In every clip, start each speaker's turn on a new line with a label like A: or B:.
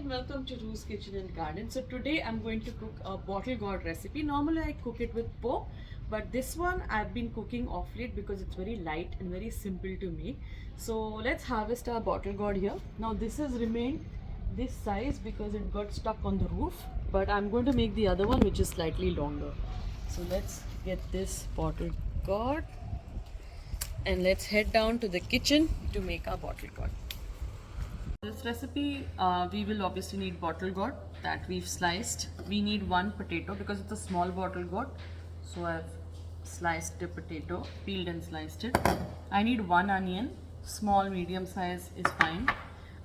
A: and welcome to Ru's Kitchen and Garden. So today I'm going to cook a bottle gourd recipe. Normally I cook it with pork, but this one I've been cooking off late because it's very light and very simple to make. So let's harvest our bottle gourd here. Now this has remained this size because it got stuck on the roof, but I'm going to make the other one which is slightly longer. So let's get this bottle gourd and let's head down to the kitchen to make our bottle gourd. This recipe, we will obviously need bottle gourd that we've sliced. We need one potato because it's a small bottle gourd. So I've sliced the potato, peeled and sliced it. I need one onion, small, medium size is fine.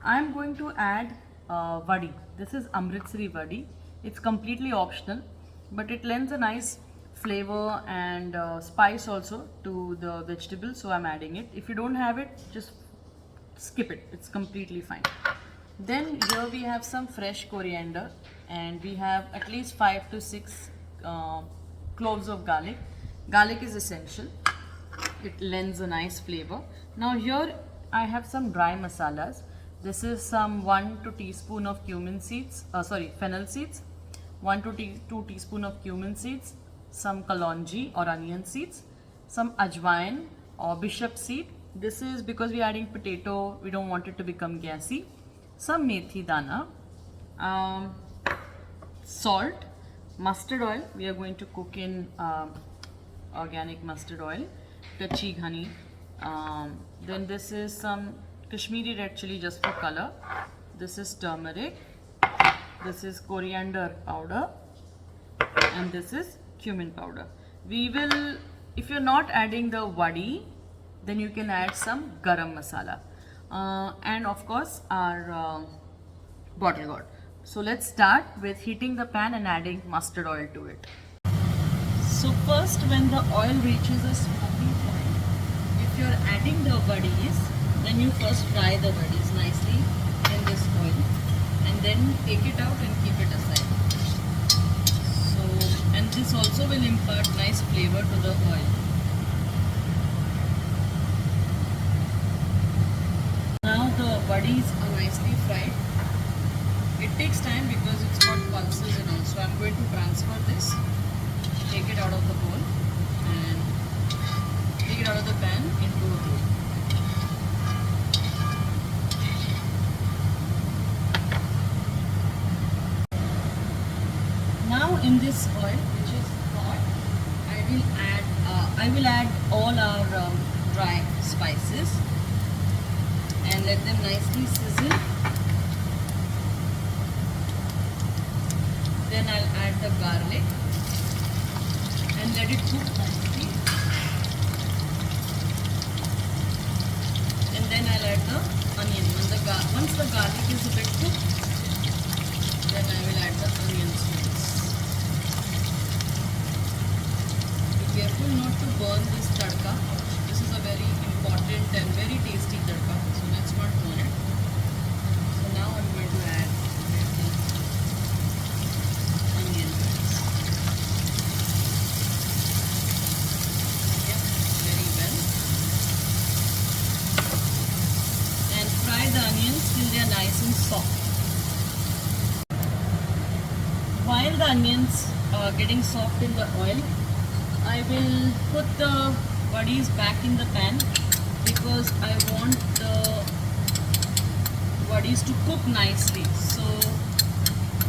A: I'm going to add vadi. This is Amritsari vadi. It's completely optional, but it lends a nice flavor and spice also to the vegetable. So I'm adding it. If you don't have it, just skip it, it's completely fine. Then here we have some fresh coriander and we have at least 5 to 6 cloves of garlic. Garlic is essential, it lends a nice flavor. Now here I have some dry masalas. This is some 1 to 2 teaspoon of cumin seeds, fennel seeds, 1 to 2 teaspoon of cumin seeds, some kalonji or onion seeds, some ajwain or bishop seed. This is because we are adding potato, we don't want it to become gassy. Some methi dana, salt, mustard oil. We are going to cook in organic mustard oil, kachi ghani. Then this is some Kashmiri red chili just for color. This is turmeric. This is coriander powder, and this is cumin powder. We will, if you're not adding the vadi, then you can add some garam masala and of course our bottle gourd. So let's start with heating the pan and adding mustard oil to it. So first, when the oil reaches a smoky point, if you're adding the vadis, then you first fry the vadis nicely in this oil and then take it out and keep it aside. So, and this also will impart nice flavor to the oil. The vadis are nicely fried. It takes time because it's got pulses and all. So I'm going to transfer this, take it out of the bowl and take it out of the pan into a bowl. Now in this oil, which is hot, I will add all our dry spices and let them nicely sizzle. Then I'll add the garlic and let it cook nicely. And then I'll add the onion. Once the garlic is a bit cooked, then I will add the onions to this. Be careful not to burn this tadka. This is a very important and very tasty tadka. So let's not burn it. So now I'm going to add the onion bits. Yep, very well. And fry the onions till they are nice and soft. While the onions are getting soft in the oil, I will put the vadis back in the pan because I want the vadis to cook nicely. So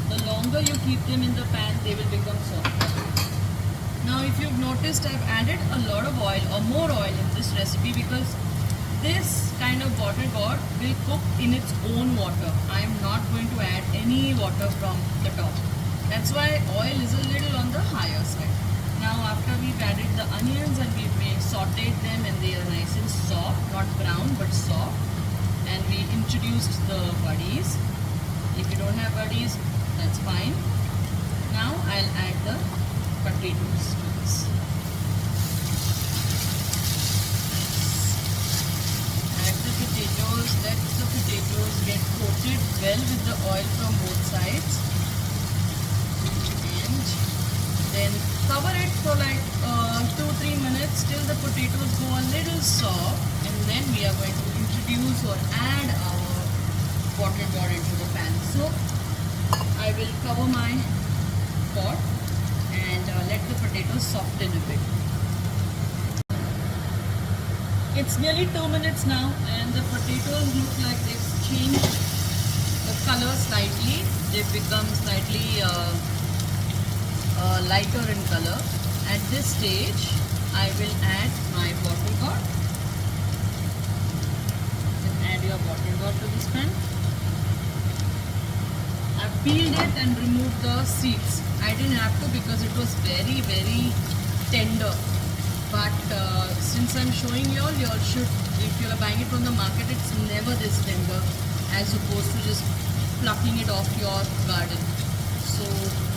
A: the longer you keep them in the pan, they will become softer. Now if you've noticed, I've added a lot of oil or more oil in this recipe because this kind of bottle gourd will cook in its own water. I am not going to add any water from the top. That's why oil is a little on the higher side. Now after we've added the onions and we've sauteed them and they are nice and soft, not brown but soft, and we introduced the vadis. If you don't have vadis, that's fine. Now I'll add the potatoes to this. Add the potatoes, let the potatoes get coated well with the oil from both sides. Then cover it for like 2-3 minutes till the potatoes go a little soft, and then we are going to introduce or add our bottle gourd into the pan. So I will cover my pot and let the potatoes soften a bit. It's nearly 2 minutes now and the potatoes look like they've changed the color slightly. They've become slightly lighter in color. At this stage, I will add my bottle gourd. You can add your bottle gourd to this pan. I peeled it and removed the seeds. I didn't have to because it was very, very tender. But since I'm showing you all should, if you're buying it from the market, it's never this tender as opposed to just plucking it off your garden. So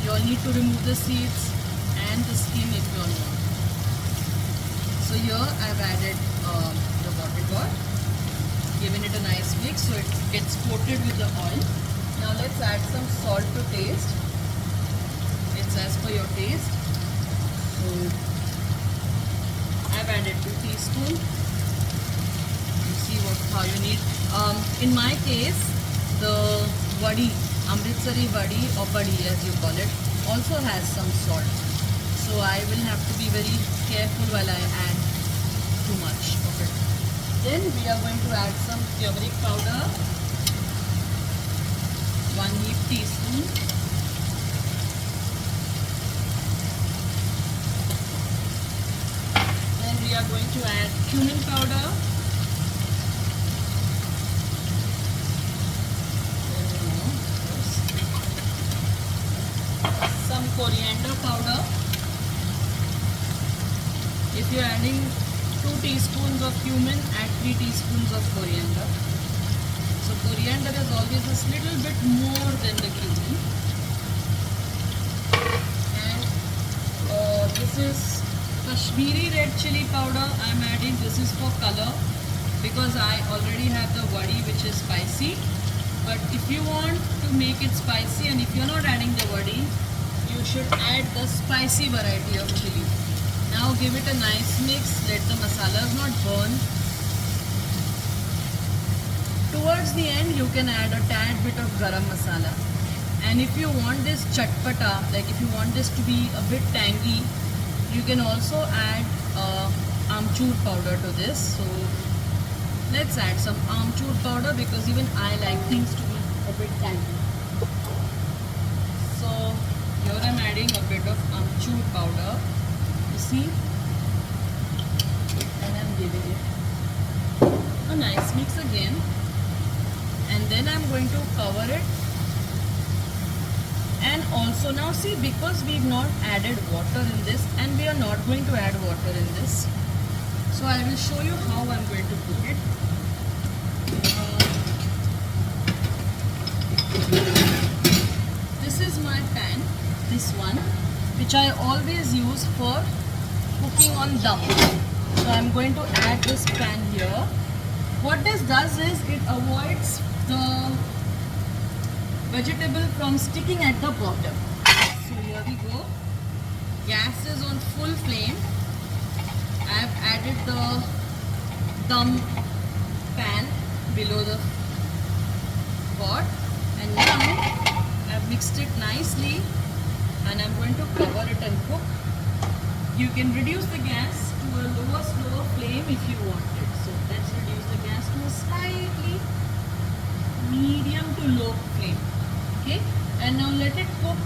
A: you all need to remove the seeds and the skin if you all want. So here I've added the bottle gourd, given it a nice mix so it gets coated with the oil. Now let's add some salt to taste. It's as per your taste. So I've added 2 teaspoons. You see how you need. In my case, the vadi, Amritsari vadi or badi as you call it, also has some salt. So I will have to be very careful while I add too much of it. Then we are going to add some turmeric powder, 1 heap teaspoon. Then we are going to add cumin powder. Some coriander powder. If you are adding 2 teaspoons of cumin, add 3 teaspoons of coriander. So coriander is always a little bit more than the cumin. And this is Kashmiri red chili powder I'm adding. This is for color because I already have the vadi which is spicy. But if you want to make it spicy and if you're not adding the vadi, you should add the spicy variety of chili. Now give it a nice mix, let the masalas not burn. Towards the end you can add a tad bit of garam masala. And if you want this chatpata, like if you want this to be a bit tangy, you can also add amchur powder to this. So let's add some amchur powder because even I like things to be a bit tangy. So here I'm adding a bit of amchur powder. See, and I'm giving it a nice mix again, and then I'm going to cover it. And also now see, because we've not added water in this and we are not going to add water in this, so I will show you how I'm going to cook it. This is my pan, this one, which I always use for cooking on dum. So I'm going to add this pan here. What this does is it avoids the vegetable from sticking at the bottom. So here we go. Gas is on full flame. I have added the dum pan below the pot, and now I've mixed it nicely and I'm going to cover it and cook. You can reduce the gas to a slower flame if you want it. So let's reduce the gas to a slightly medium to low flame. Okay, and now let it cook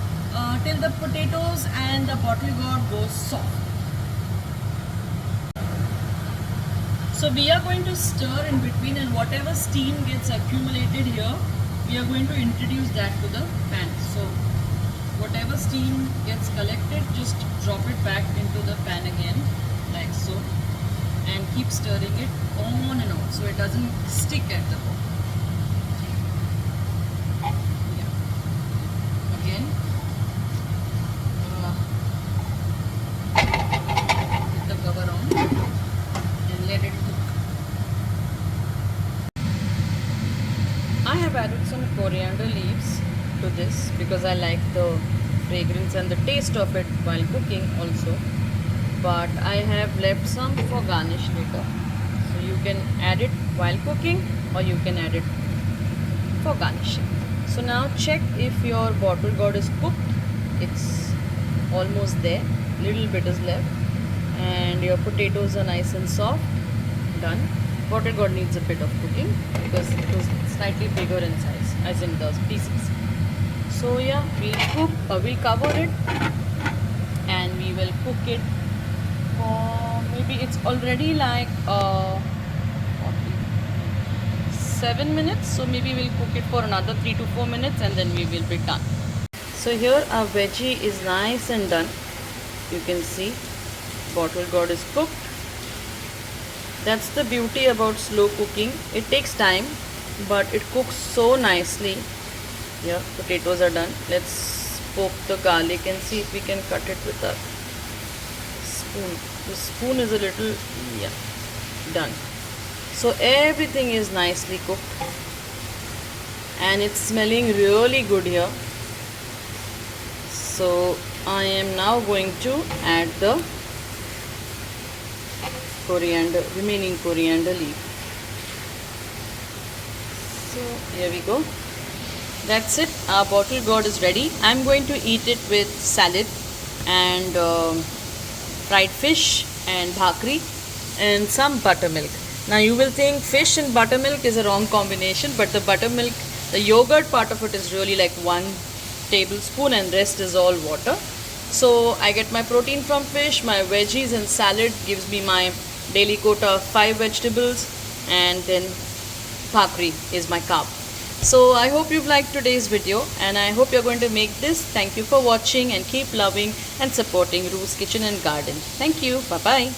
A: till the potatoes and the bottle gourd goes soft. So we are going to stir in between, and whatever steam gets accumulated here, we are going to introduce that to the pan. So whatever steam gets collected, just drop it back into the pan again, like so, and keep stirring it on and on so it doesn't stick at the bottom. Yeah. Again, put the cover on and let it cook. I have added some coriander leaves to this because I like the fragrance and the taste of it while cooking also, but I have left some for garnish later. So you can add it while cooking or you can add it for garnishing. So now check if your bottle gourd is cooked. It's almost there, little bit is left, and your potatoes are nice and soft. Done. Bottle gourd needs a bit of cooking because it was slightly bigger in size, as in the pieces. So yeah, we'll cover it and we will cook it for maybe it's already like 7 minutes, so maybe we'll cook it for another 3 to 4 minutes and then we will be done. So here our veggie is nice and done. You can see bottle gourd is cooked. That's the beauty about slow cooking. It takes time, but it cooks so nicely. Yeah, potatoes are done. Let's poke the garlic and see if we can cut it with a spoon. The spoon is a little, yeah, done. So everything is nicely cooked and it's smelling really good here. So I am now going to add the remaining coriander leaf. So here we go. That's it. Our bottle gourd is ready. I'm going to eat it with salad and fried fish and bhakri and some buttermilk. Now you will think fish and buttermilk is a wrong combination, but the buttermilk, the yogurt part of it is really like 1 tablespoon and rest is all water. So I get my protein from fish, my veggies and salad gives me my daily quota of 5 vegetables, and then bhakri is my carb. So I hope you've liked today's video and I hope you're going to make this. Thank you for watching and keep loving and supporting Ru's Kitchen and Garden. Thank you. Bye-bye.